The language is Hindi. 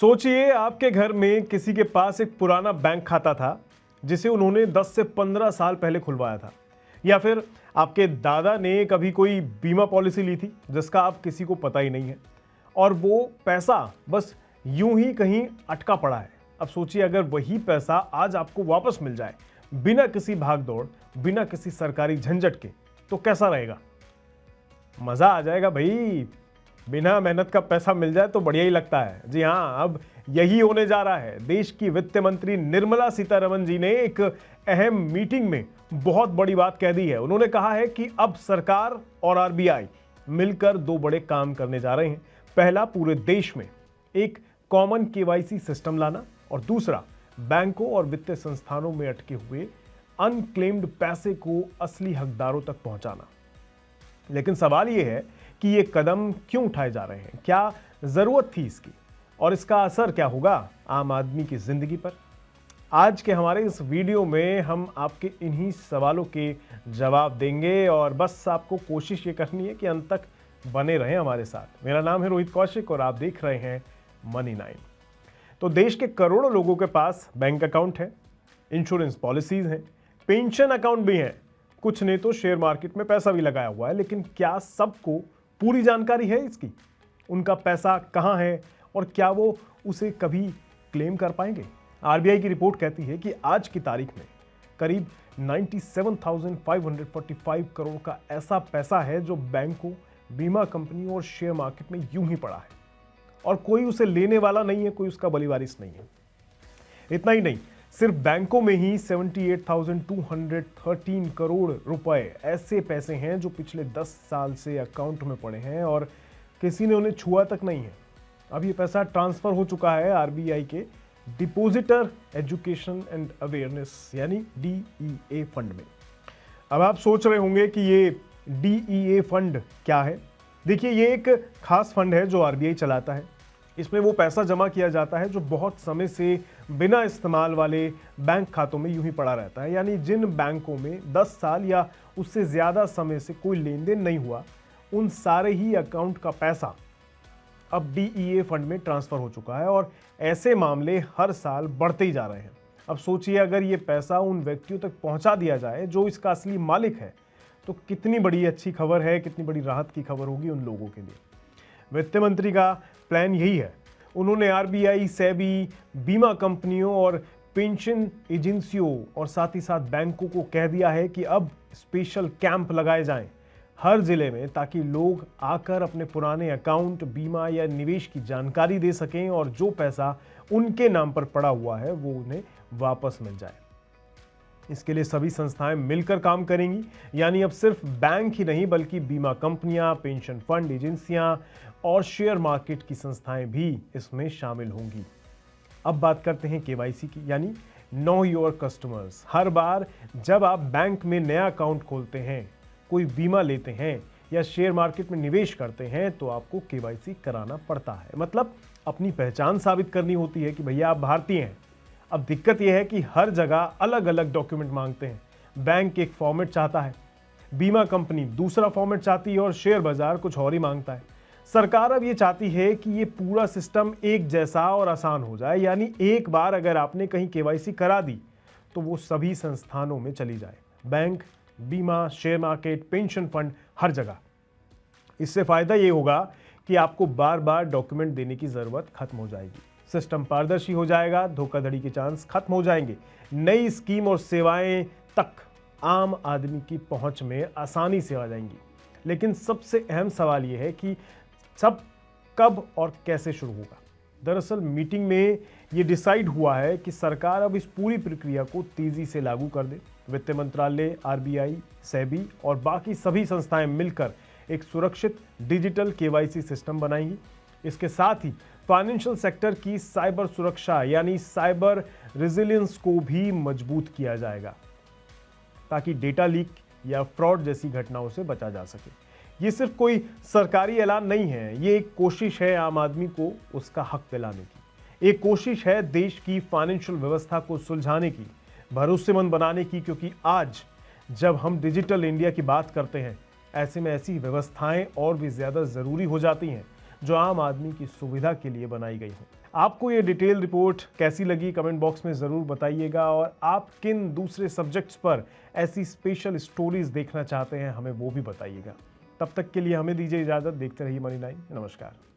सोचिए आपके घर में किसी के पास एक पुराना बैंक खाता था जिसे उन्होंने 10 से 15 साल पहले खुलवाया था, या फिर आपके दादा ने कभी कोई बीमा पॉलिसी ली थी जिसका आप किसी को पता ही नहीं है और वो पैसा बस यूं ही कहीं अटका पड़ा है। अब सोचिए अगर वही पैसा आज आपको वापस मिल जाए बिना किसी भाग दौड़, बिना किसी सरकारी झंझट के, तो कैसा रहेगा? मजा आ जाएगा भाई। बिना मेहनत का पैसा मिल जाए तो बढ़िया ही लगता है। जी हाँ, अब यही होने जा रहा है। देश की वित्त मंत्री निर्मला सीतारमण जी ने एक अहम मीटिंग में बहुत बड़ी बात कह दी है। उन्होंने कहा है कि अब सरकार और आरबीआई मिलकर दो बड़े काम करने जा रहे हैं। पहला, पूरे देश में एक कॉमन केवाईसी सिस्टम लाना, और दूसरा, बैंकों और वित्तीय संस्थानों में अटके हुए अनक्लेम्ड पैसे को असली हकदारों तक पहुंचाना। लेकिन सवाल यह है कि ये कदम क्यों उठाए जा रहे हैं? क्या जरूरत थी इसकी? और इसका असर क्या होगा आम आदमी की जिंदगी पर? आज के हमारे इस वीडियो में हम आपके इन्हीं सवालों के जवाब देंगे और बस आपको कोशिश ये करनी है कि अंत तक बने रहें हमारे साथ। मेरा नाम है रोहित कौशिक और आप देख रहे हैं मनी 9। तो देश के करोड़ों लोगों के पास बैंक अकाउंट है, इंश्योरेंस पॉलिसीज हैं, पेंशन अकाउंट भी हैं, कुछ ने तो शेयर मार्केट में पैसा भी लगाया हुआ है। लेकिन क्या सबको पूरी जानकारी है इसकी? उनका पैसा कहां है और क्या वो उसे कभी क्लेम कर पाएंगे? आरबीआई की रिपोर्ट कहती है कि आज की तारीख में करीब 97,545 करोड़ का ऐसा पैसा है जो बैंकों, बीमा कंपनियों और शेयर मार्केट में यूं ही पड़ा है और कोई उसे लेने वाला नहीं है, कोई उसका बलिवारिस नहीं है। इतना ही नहीं, सिर्फ बैंकों में ही 78,213 करोड़ रुपए ऐसे पैसे हैं जो पिछले 10 साल से अकाउंट में पड़े हैं और किसी ने उन्हें छुआ तक नहीं है। अब ये पैसा ट्रांसफर हो चुका है आरबीआई के डिपॉजिटर एजुकेशन एंड अवेयरनेस यानी डीईए फंड में। अब आप सोच रहे होंगे कि ये डीईए फंड क्या है। देखिए, ये एक खास फंड है जो आरबीआई चलाता है। इसमें वो पैसा जमा किया जाता है जो बहुत समय से बिना इस्तेमाल वाले बैंक खातों में यूं ही पड़ा रहता है। यानी जिन बैंकों में 10 साल या उससे ज़्यादा समय से कोई लेन देन नहीं हुआ, उन सारे ही अकाउंट का पैसा अब डीईए फंड में ट्रांसफ़र हो चुका है और ऐसे मामले हर साल बढ़ते ही जा रहे हैं। अब सोचिए अगर ये पैसा उन व्यक्तियों तक पहुंचा दिया जाए जो इसका असली मालिक है, तो कितनी बड़ी अच्छी खबर है, कितनी बड़ी राहत की खबर होगी उन लोगों के लिए। वित्त मंत्री का प्लान यही है। उन्होंने आरबीआई, सेबी, बीमा कंपनियों और पेंशन एजेंसियों और साथ ही साथ बैंकों को कह दिया है कि अब स्पेशल कैंप लगाए जाएं हर जिले में, ताकि लोग आकर अपने पुराने अकाउंट, बीमा या निवेश की जानकारी दे सकें और जो पैसा उनके नाम पर पड़ा हुआ है वो उन्हें वापस मिल जाए। इसके लिए सभी संस्थाएं मिलकर काम करेंगी। यानी अब सिर्फ बैंक ही नहीं बल्कि बीमा कंपनियां, पेंशन फंड एजेंसियां और शेयर मार्केट की संस्थाएं भी इसमें शामिल होंगी। अब बात करते हैं केवाईसी की, यानी नो योर कस्टमर्स। हर बार जब आप बैंक में नया अकाउंट खोलते हैं, कोई बीमा लेते हैं या शेयर मार्केट में निवेश करते हैं, तो आपको केवाईसी कराना पड़ता है। मतलब अपनी पहचान साबित करनी होती है कि भैया आप भारतीय हैं। अब दिक्कत यह है कि हर जगह अलग अलग डॉक्यूमेंट मांगते हैं। बैंक एक फॉर्मेट चाहता है, बीमा कंपनी दूसरा फॉर्मेट चाहती है और शेयर बाजार कुछ और ही मांगता है। सरकार अब ये चाहती है कि ये पूरा सिस्टम एक जैसा और आसान हो जाए। यानी एक बार अगर आपने कहीं केवाईसी करा दी तो वो सभी संस्थानों में चली जाए, बैंक, बीमा, शेयर मार्केट, पेंशन फंड, हर जगह। इससे फायदा ये होगा कि आपको बार बार डॉक्यूमेंट देने की जरूरत खत्म हो जाएगी, सिस्टम पारदर्शी हो जाएगा, धोखाधड़ी के चांस खत्म हो जाएंगे, नई स्कीम और सेवाएं तक आम आदमी की पहुंच में आसानी से आ जाएंगी। लेकिन सबसे अहम सवाल यह है कि सब कब और कैसे शुरू होगा। दरअसल मीटिंग में ये डिसाइड हुआ है कि सरकार अब इस पूरी प्रक्रिया को तेजी से लागू कर दे। वित्त मंत्रालय, आरबीआई, सेबी और बाकी सभी संस्थाएं मिलकर एक सुरक्षित डिजिटल केवाईसी सिस्टम बनाएंगी। इसके साथ ही फाइनेंशियल सेक्टर की साइबर सुरक्षा यानी साइबर रेजिलियंस को भी मजबूत किया जाएगा, ताकि डेटा लीक या फ्रॉड जैसी घटनाओं से बचा जा सके। ये सिर्फ कोई सरकारी ऐलान नहीं है, ये एक कोशिश है आम आदमी को उसका हक दिलाने की। एक कोशिश है देश की फाइनेंशियल व्यवस्था को सुलझाने की, भरोसेमंद बनाने की। क्योंकि आज जब हम डिजिटल इंडिया की बात करते हैं, ऐसे में ऐसी व्यवस्थाएं और भी ज्यादा जरूरी हो जाती हैं जो आम आदमी की सुविधा के लिए बनाई गई हो। आपको ये डिटेल रिपोर्ट कैसी लगी कमेंट बॉक्स में ज़रूर बताइएगा, और आप किन दूसरे सब्जेक्ट्स पर ऐसी स्पेशल स्टोरीज देखना चाहते हैं हमें वो भी बताइएगा। तब तक के लिए हमें दीजिए इजाज़त। देखते रहिए मनी 9। नमस्कार।